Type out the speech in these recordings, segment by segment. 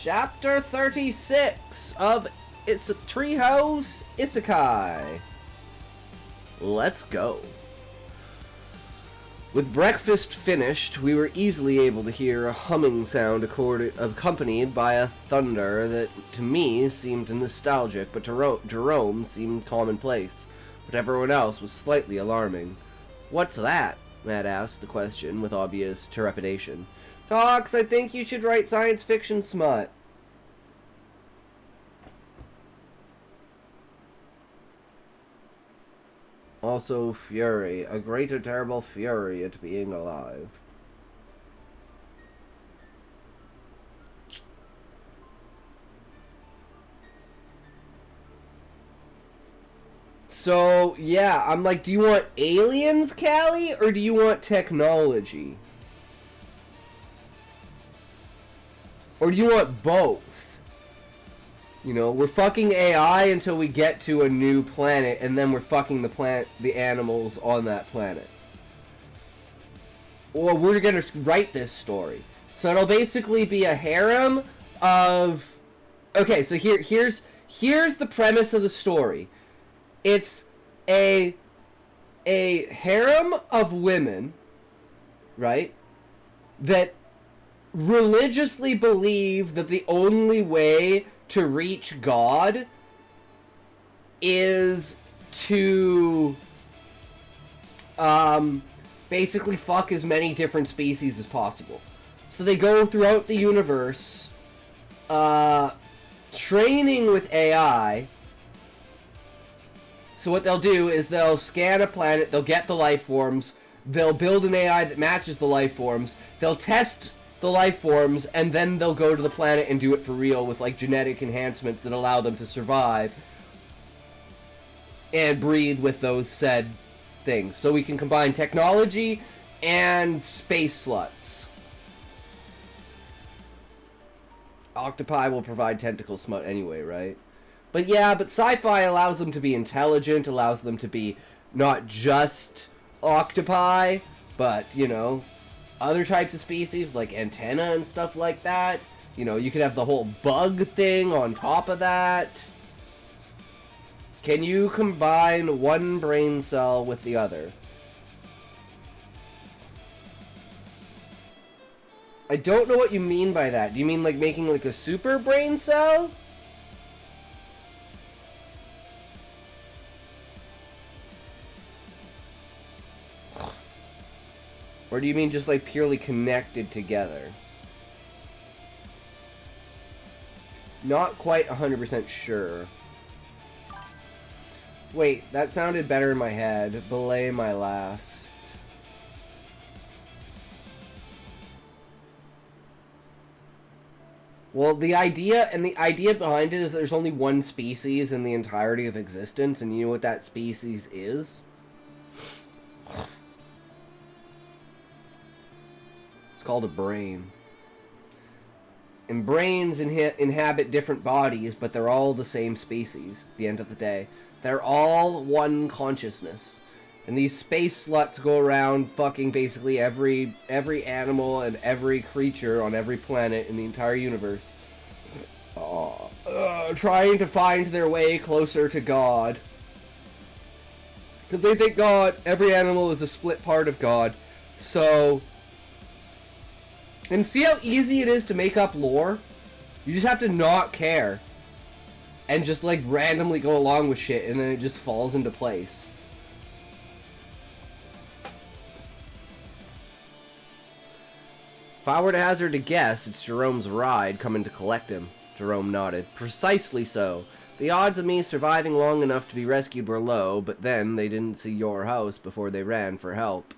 Chapter 36 of It's a Treehouse Isekai. Let's go. With breakfast finished, we were easily able to hear a humming sound accompanied by a thunder that, to me, seemed nostalgic, but to Jerome seemed commonplace, but everyone else was slightly alarming. "What's that?" Matt asked the question with obvious trepidation. "Tox, I think you should write science fiction smut." Also fury, a greater terrible fury at being alive. So, yeah, I'm like, do you want aliens, Callie, or do you want technology? Or do you want both? You know, we're fucking AI until we get to a new planet, and then we're fucking the animals on that planet. Or we're gonna write this story. So it'll basically be a harem of... Okay, so here's the premise of the story. It's a harem of women, right, that religiously believe that the only way to reach God is to basically fuck as many different species as possible. So they go throughout the universe training with AI. So what they'll do is they'll scan a planet, they'll get the life forms, they'll build an AI that matches the life forms, they'll test the life forms, and then they'll go to the planet and do it for real with like genetic enhancements that allow them to survive and breed with those said things. So we can combine technology and space sluts. Octopi will provide tentacle smut anyway, right? But yeah, but sci-fi allows them to be intelligent, allows them to be not just octopi, but, you know, other types of species, like antenna and stuff like that. You know, you could have the whole bug thing on top of that. Can you combine one brain cell with the other? I don't know what you mean by that. Do you mean like making like a super brain cell? Or do you mean just like purely connected together? Not quite 100% sure. Wait, that sounded better in my head. Belay my last. Well, the idea behind it is there's only one species in the entirety of existence, and you know what that species is? Called a brain. And brains inhabit different bodies, but they're all the same species at the end of the day. They're all one consciousness. And these space sluts go around fucking basically every animal and every creature on every planet in the entire universe. Trying to find their way closer to God. Because they think every animal is a split part of God. So... And see how easy it is to make up lore? You just have to not care. And just like randomly go along with shit, and then it just falls into place. If I were to hazard a guess, it's Jerome's ride coming to collect him. Jerome nodded. Precisely so. The odds of me surviving long enough to be rescued were low, but then they didn't see your house before they ran for help.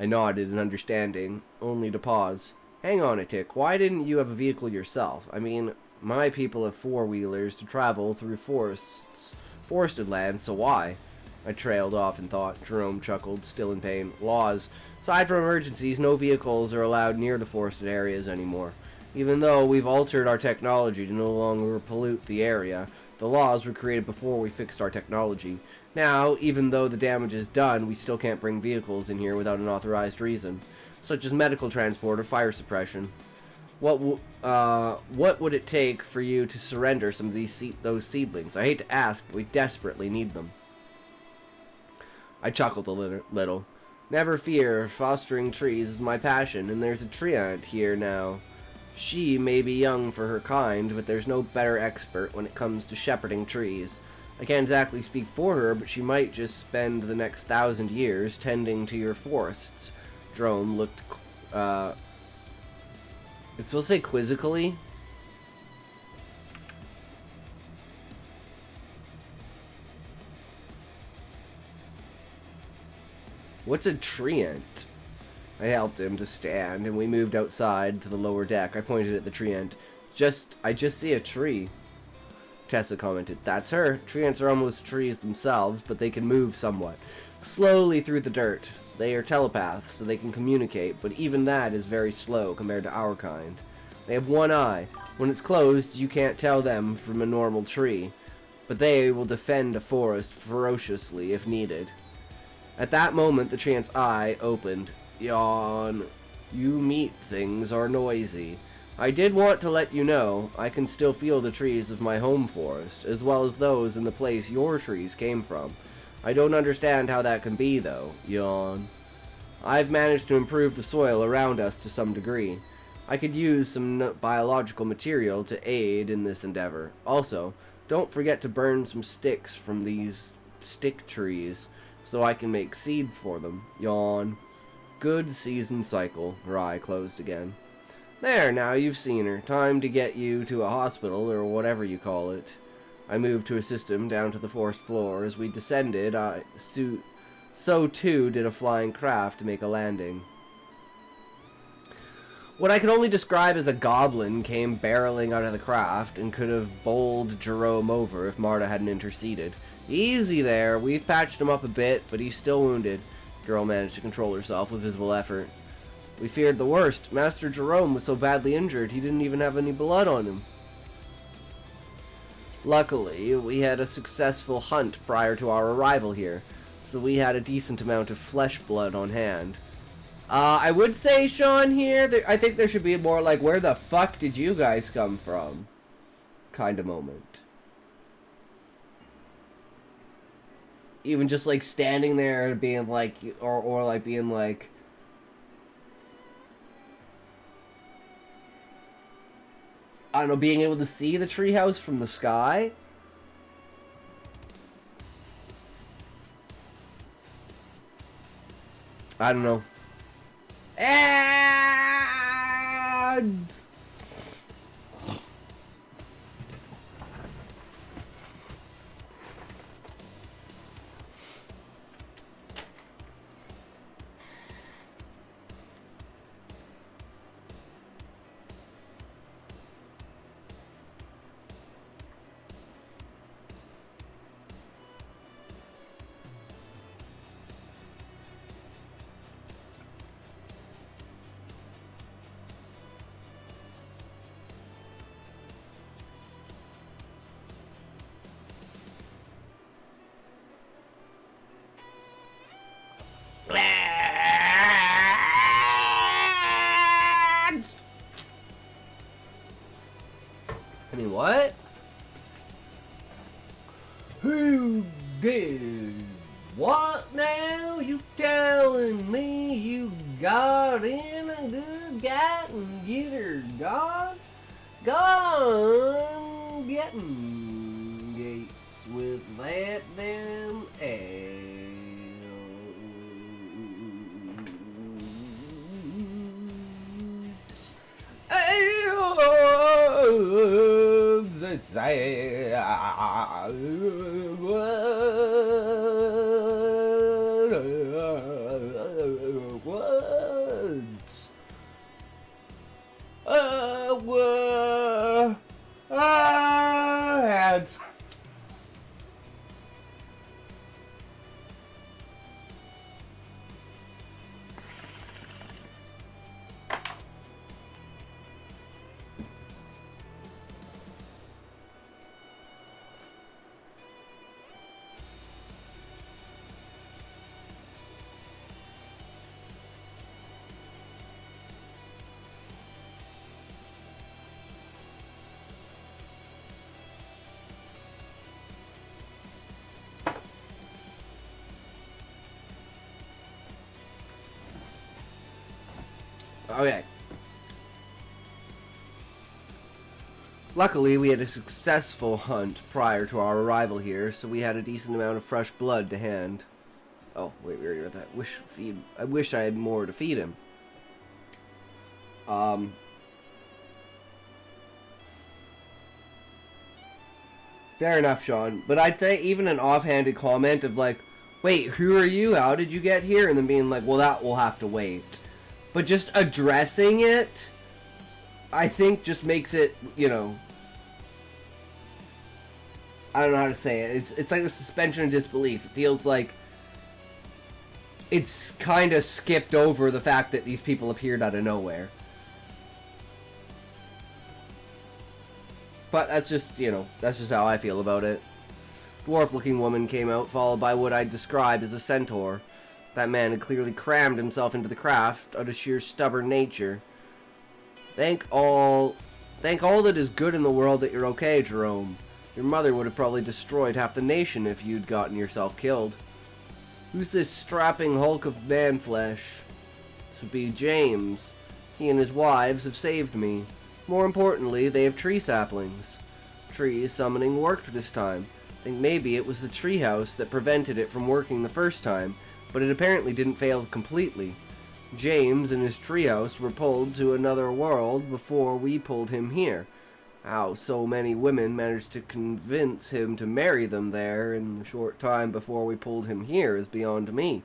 I nodded in understanding, only to pause. Hang on a tick, why didn't you have a vehicle yourself? I mean, my people have four-wheelers to travel through forested lands, so why? I trailed off in thought. Jerome chuckled, still in pain. Laws. Aside from emergencies, no vehicles are allowed near the forested areas anymore. Even though we've altered our technology to no longer pollute the area, the laws were created before we fixed our technology. Now, even though the damage is done, we still can't bring vehicles in here without an authorized reason, such as medical transport or fire suppression. What What would it take for you to surrender some of those seedlings? I hate to ask, but we desperately need them. I chuckled a little. Never fear, fostering trees is my passion, and there's a tree aunt here now. She may be young for her kind, but there's no better expert when it comes to shepherding trees. I can't exactly speak for her, but she might just spend the next 1,000 years tending to your forests. Jerome looked, it's supposed to say quizzically? What's a treant? I helped him to stand, and we moved outside to the lower deck. I pointed at the treant. I just see a tree. Tessa commented. That's her. Treants are almost trees themselves, but they can move somewhat. Slowly through the dirt. They are telepaths, so they can communicate, but even that is very slow compared to our kind. They have one eye. When it's closed, you can't tell them from a normal tree, but they will defend a forest ferociously if needed. At that moment, the treant's eye opened. Yawn. You meat things are noisy. I did want to let you know, I can still feel the trees of my home forest, as well as those in the place your trees came from. I don't understand how that can be, though. Yawn. I've managed to improve the soil around us to some degree. I could use some biological material to aid in this endeavor. Also, don't forget to burn some sticks from these stick trees, so I can make seeds for them. Yawn. Good season cycle. Her eye closed again. There, now you've seen her. Time to get you to a hospital, or whatever you call it. I moved to assist him down to the forest floor. As we descended, so too did a flying craft to make a landing. What I can only describe as a goblin came barreling out of the craft and could have bowled Jerome over if Marta hadn't interceded. Easy there, we've patched him up a bit, but he's still wounded. The girl managed to control herself with visible effort. We feared the worst. Master Jerome was so badly injured, he didn't even have any blood on him. Luckily, we had a successful hunt prior to our arrival here, so we had a decent amount of flesh blood on hand. I would say, Sean, here, I think there should be more like, where the fuck did you guys come from? Kind of moment. Even just, like, standing there and being like, or like, being like, I don't know, being able to see the treehouse from the sky? I don't know. Ads! I mean, what? Who did what now? You telling me you got in a good got and get her gone? Gone getting gates with that damn ass. Okay. Luckily, we had a successful hunt prior to our arrival here, so we had a decent amount of fresh blood to hand. Oh, wait, we already read that. I wish I had more to feed him. Fair enough, Sean. But I'd say even an offhanded comment of like, wait, who are you? How did you get here? And then being like, well, that will have to wait. But just addressing it, I think just makes it, you know, I don't know how to say it. It's like a suspension of disbelief. It feels like it's kind of skipped over the fact that these people appeared out of nowhere. But that's just, you know, that's just how I feel about it. Dwarf-looking woman came out, followed by what I'd describe as a centaur. That man had clearly crammed himself into the craft out of sheer stubborn nature. Thank all that is good in the world that you're okay, Jerome. Your mother would have probably destroyed half the nation if you'd gotten yourself killed. Who's this strapping hulk of man-flesh? This would be James. He and his wives have saved me. More importantly, they have tree saplings. Tree summoning worked this time. I think maybe it was the treehouse that prevented it from working the first time, but it apparently didn't fail completely. James and his treehouse were pulled to another world before we pulled him here. How so many women managed to convince him to marry them there in the short time before we pulled him here is beyond me.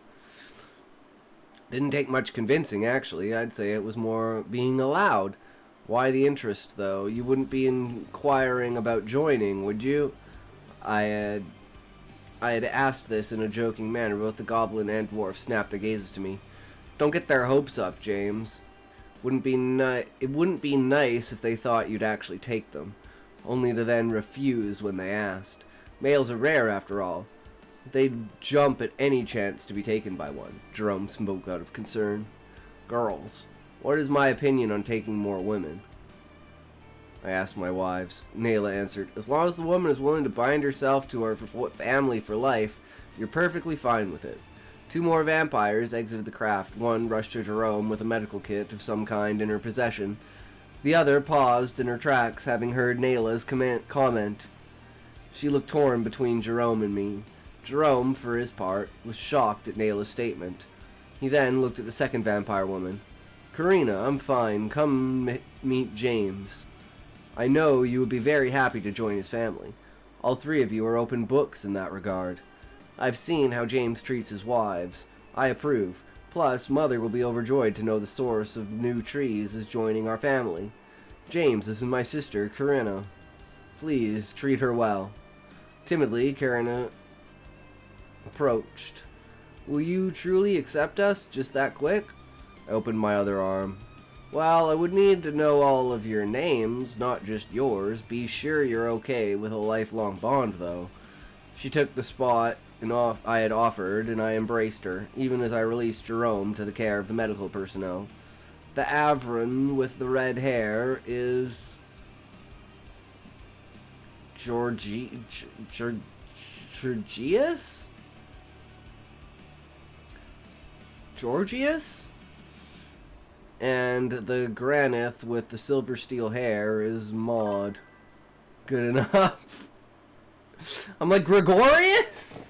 Didn't take much convincing, actually. I'd say it was more being allowed. Why the interest, though? You wouldn't be inquiring about joining, would you? I had asked this in a joking manner. Both the goblin and dwarf snapped their gazes to me. Don't get their hopes up, James. It wouldn't be nice if they thought you'd actually take them, only to then refuse when they asked. Males are rare, after all. They'd jump at any chance to be taken by one. Jerome spoke out of concern. Girls. What is my opinion on taking more women? I asked my wives. Nayla answered, as long as the woman is willing to bind herself to her family for life, you're perfectly fine with it. 2 more vampires exited the craft. One rushed to Jerome with a medical kit of some kind in her possession. The other paused in her tracks, having heard Nayla's comment. She looked torn between Jerome and me. Jerome, for his part, was shocked at Nayla's statement. He then looked at the second vampire woman. Karina, I'm fine. Come meet James. I know you would be very happy to join his family. All 3 of you are open books in that regard. I've seen how James treats his wives. I approve. Plus, Mother will be overjoyed to know the source of new trees is joining our family. James, this is my sister, Karina. Please, treat her well. Timidly, Karina approached. Will you truly accept us just that quick? I opened my other arm. Well, I would need to know all of your names, not just yours. Be sure you're okay with a lifelong bond, though. She took the spot I had offered, and I embraced her, even as I released Jerome to the care of the medical personnel. The Avron with the red hair is Georgius? Georgius? And the Granith with the silver steel hair is Maud. Good enough. I'm like, Gregorius?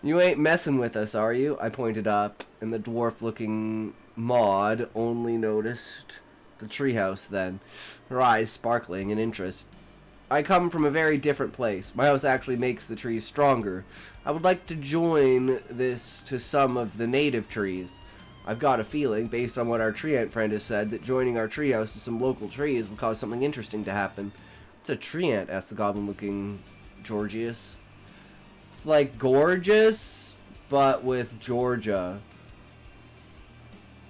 You ain't messing with us, are you? I pointed up, and the dwarf-looking Maud only noticed the treehouse then, her eyes sparkling in interest. I come from a very different place. My house actually makes the trees stronger. I would like to join this to some of the native trees. I've got a feeling, based on what our tree ant friend has said, that joining our treehouse to some local trees will cause something interesting to happen. What's a tree ant? Asked the goblin-looking Georgius. It's like gorgeous, but with Georgia.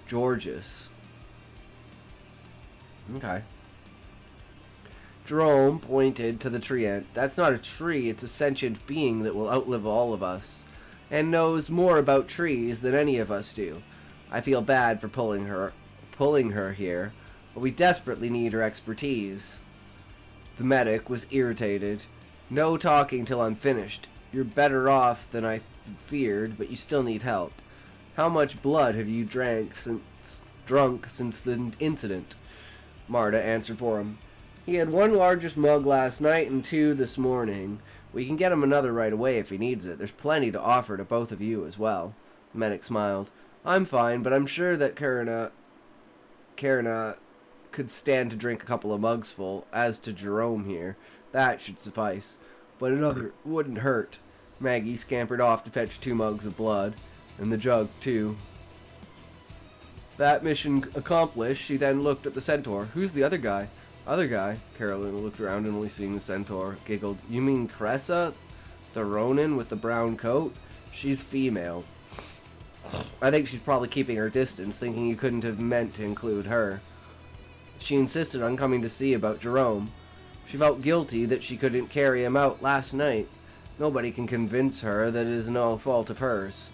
Georgius. Okay. Jerome pointed to the tree ant. That's not a tree, it's a sentient being that will outlive all of us, and knows more about trees than any of us do. I feel bad for pulling her here, but we desperately need her expertise. The medic was irritated. No talking till I'm finished. You're better off than I feared, but you still need help. How much blood have you drunk since the incident? Marta answered for him. He had one largest mug last night and two this morning. We can get him another right away if he needs it. There's plenty to offer to both of you as well. The medic smiled. I'm fine, but I'm sure that Karina could stand to drink a couple of mugs full. As to Jerome here, that should suffice. But another wouldn't hurt. Maggie scampered off to fetch 2 mugs of blood, and the jug, too. That mission accomplished, she then looked at the centaur. Who's the other guy? Other guy? Carolyn looked around and only seeing the centaur, giggled. You mean Cressa? The Ronin with the brown coat? She's female. I think she's probably keeping her distance, thinking you couldn't have meant to include her. She insisted on coming to see about Jerome. She felt guilty that she couldn't carry him out last night. Nobody can convince her that it is no fault of hers.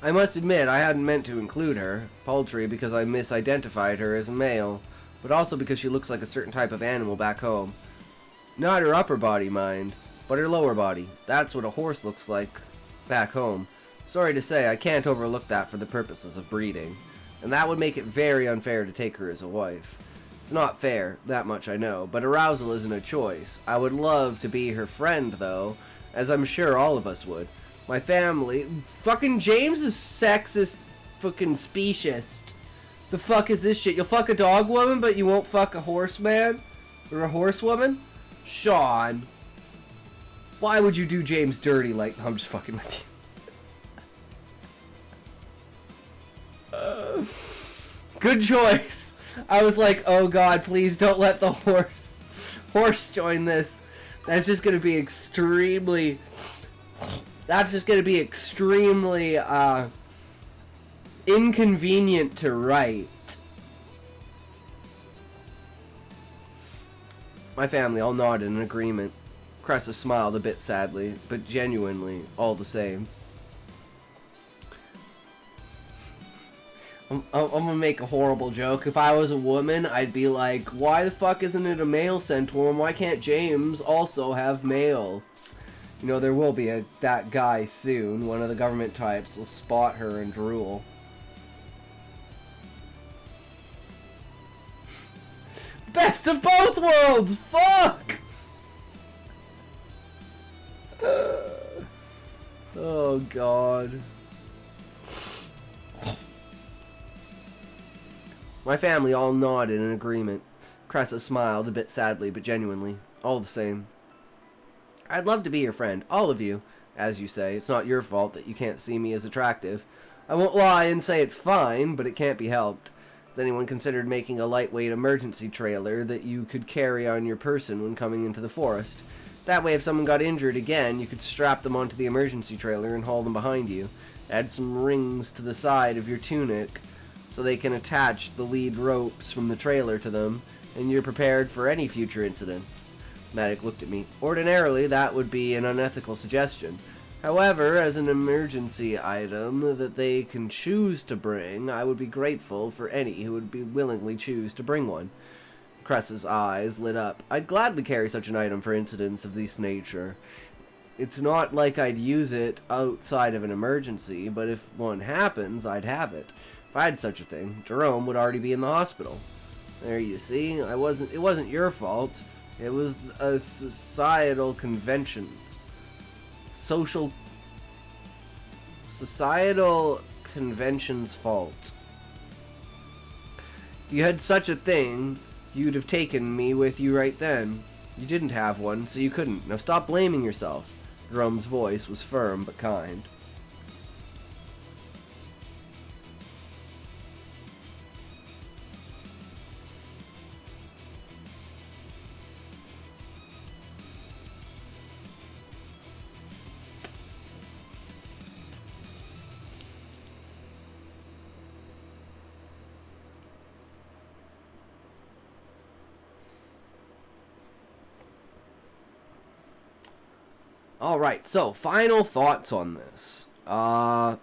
I must admit I hadn't meant to include her, paltry because I misidentified her as a male, but also because she looks like a certain type of animal back home. Not her upper body, mind, but her lower body. That's what a horse looks like back home. Sorry to say, I can't overlook that for the purposes of breeding, and that would make it very unfair to take her as a wife. It's not fair, that much I know, but arousal isn't a choice. I would love to be her friend, though, as I'm sure all of us would. My family... Fucking James is sexist fucking speciest. The fuck is this shit? You'll fuck a dog woman, but you won't fuck a horseman? Or a horsewoman? Sean. Why would you do James dirty like... I'm just fucking with you. Good choice. I was like, oh god, please don't let the horse join this. That's just gonna be extremely... That's just going to be extremely inconvenient to write. My family all nodded in agreement. Cressa smiled a bit sadly, but genuinely all the same. I'm gonna make a horrible joke. If I was a woman, I'd be like, why the fuck isn't it a male centaur? And why can't James also have males? You know, there will be that guy soon. One of the government types will spot her and drool. Best of both worlds! Fuck! Oh, God. My family all nodded in agreement. Cressa smiled, a bit sadly, but genuinely. All the same. I'd love to be your friend, all of you. As you say, it's not your fault that you can't see me as attractive. I won't lie and say it's fine, but it can't be helped. Has anyone considered making a lightweight emergency trailer that you could carry on your person when coming into the forest? That way, if someone got injured again, you could strap them onto the emergency trailer and haul them behind you. Add some rings to the side of your tunic so they can attach the lead ropes from the trailer to them, and you're prepared for any future incidents. Medic looked at me. Ordinarily, that would be an unethical suggestion. However, as an emergency item that they can choose to bring, I would be grateful for any who would be willingly choose to bring one. Cressa's eyes lit up. I'd gladly carry such an item for incidents of this nature. It's not like I'd use it outside of an emergency, but if one happens, I'd have it. If I had such a thing, Jerome would already be in the hospital. There you see, it wasn't your fault. It was a societal conventions. Societal convention's fault. If you had such a thing, you'd have taken me with you right then. You didn't have one, so you couldn't. Now stop blaming yourself. Jerome's voice was firm but kind. Alright, so final thoughts on this. World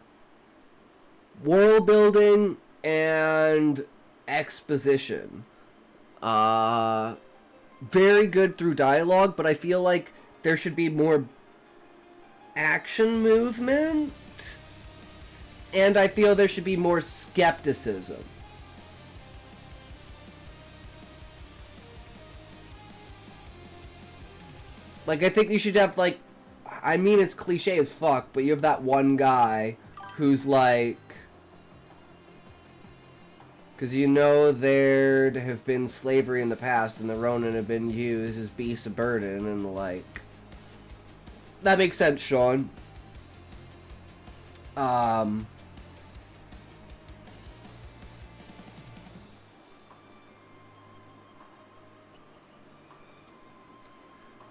building and exposition. Very good through dialogue, but I feel like there should be more action movement And I feel there should be more skepticism. Like, I think you should have, like, I mean, it's cliche as fuck, but you have that one guy who's like, because you know there have been slavery in the past, and the Ronin have been used as beasts of burden, and like, that makes sense, Sean.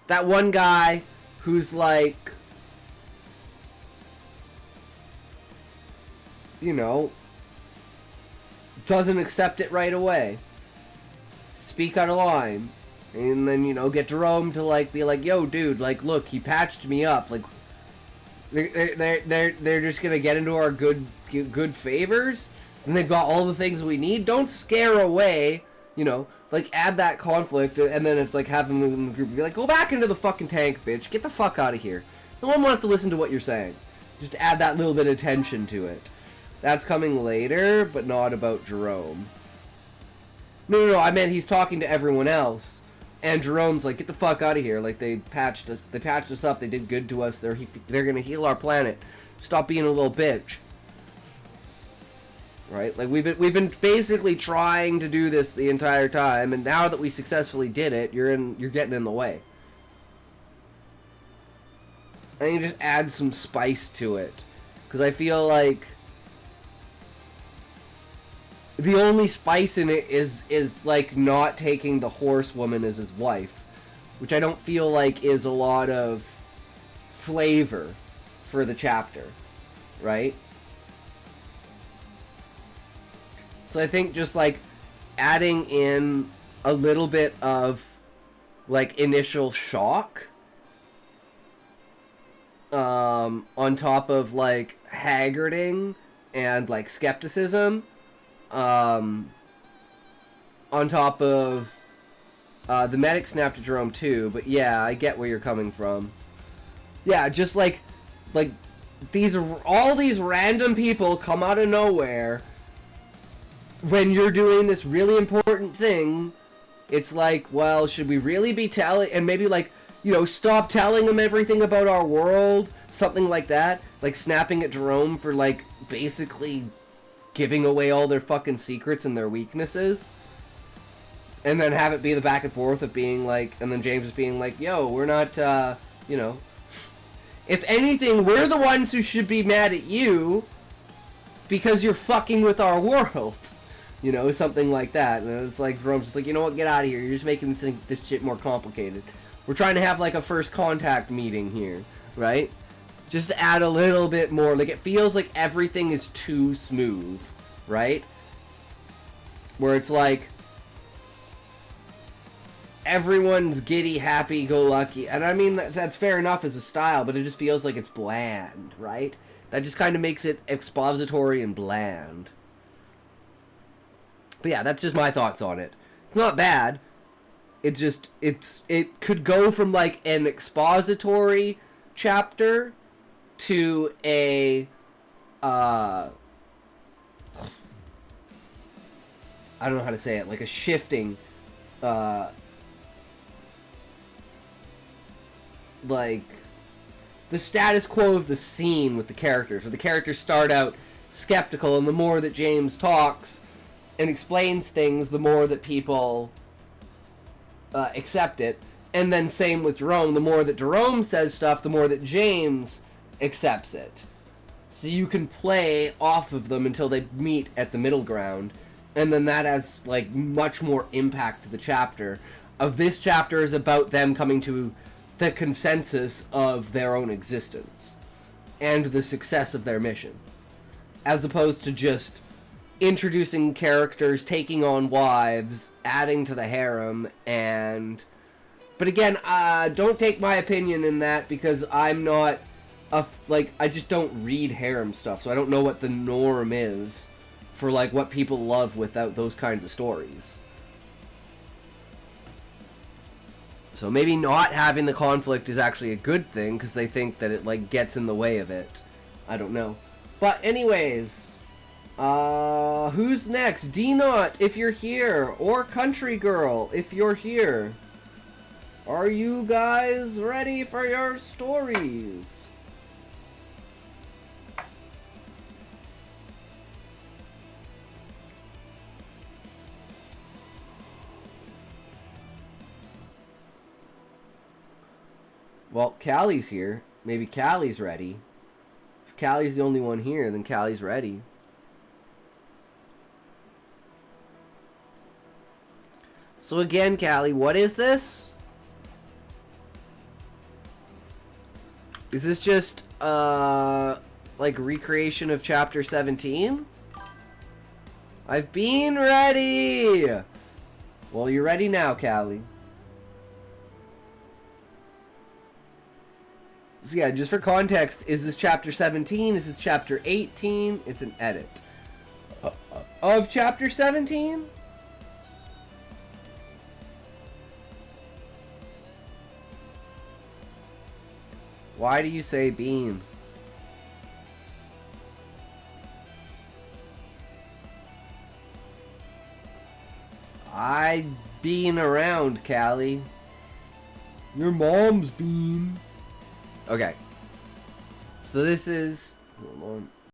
That one guy who's like, you know, doesn't accept it right away. Speak out of line. And then, you know, get Jerome to like be like, yo, dude, like, look, he patched me up. Like, they're just gonna get into our good favors, and they've got all the things we need. Don't scare away, you know, like, add that conflict, and then it's like have them in the group be like, go back into the fucking tank, bitch. Get the fuck out of here. No one wants to listen to what you're saying. Just add that little bit of tension to it. That's coming later, but not about Jerome. No, I meant he's talking to everyone else, and Jerome's like, get the fuck out of here. Like, they patched us up, they did good to us, they're gonna heal our planet. Stop being a little bitch. Right? Like, we've been basically trying to do this the entire time, and now that we successfully did it, you're getting in the way. And you just add some spice to it. Because I feel like the only spice in it is like not taking the horsewoman as his wife, which I don't feel like is a lot of flavor for the chapter, right? So I think just like adding in a little bit of like initial shock on top of like haggarding and like skepticism, on top of the medic snapped to Jerome too, but yeah, I get where you're coming from. Yeah, just like all these random people come out of nowhere when you're doing this really important thing. It's like, well, should we really be telling, and maybe like, you know, stop telling them everything about our world, something like that, like snapping at Jerome for like basically giving away all their fucking secrets and their weaknesses, and then have it be the back and forth of being like, and then James is being like, yo, we're not, you know, if anything, we're the ones who should be mad at you because you're fucking with our world, you know, something like that. And it's like, Jerome's just like, you know what, get out of here, you're just making this shit more complicated. We're trying to have like a first contact meeting here, right? Just to add a little bit more. Like, it feels like everything is too smooth, right? Where it's like everyone's giddy, happy-go-lucky. And I mean, that's fair enough as a style, but it just feels like it's bland, right? That just kind of makes it expository and bland. But yeah, that's just my thoughts on it. It's not bad. It just, it could go from like an expository chapter to a, I don't know how to say it, like a shifting, like the status quo of the scene with the characters, where the characters start out skeptical, and the more that James talks and explains things, the more that people accept it. And then same with Jerome, the more that Jerome says stuff, the more that James accepts it. So you can play off of them until they meet at the middle ground, and then that has like much more impact to the chapter. Of this chapter is about them coming to the consensus of their own existence and the success of their mission, as opposed to just introducing characters, taking on wives, adding to the harem, and... But again, don't take my opinion in that, because I'm not I just don't read harem stuff, so I don't know what the norm is for like what people love without those kinds of stories. So maybe not having the conflict is actually a good thing, because they think that it like gets in the way of it. I don't know. But anyways, who's next? D-Not, if you're here, or Country Girl, if you're here. Are you guys ready for your stories? Well, Callie's here. Maybe Callie's ready. If Callie's the only one here, then Callie's ready. So again, Callie, what is this? Is this just, like recreation of chapter 17? I've been ready! Well, you're ready now, Callie. So yeah, just for context, is this chapter 17? Is this chapter 18? It's an edit. Of chapter 17? Why do you say bean? I bean around, Callie. Your mom's bean. Okay. So this is... Hold on.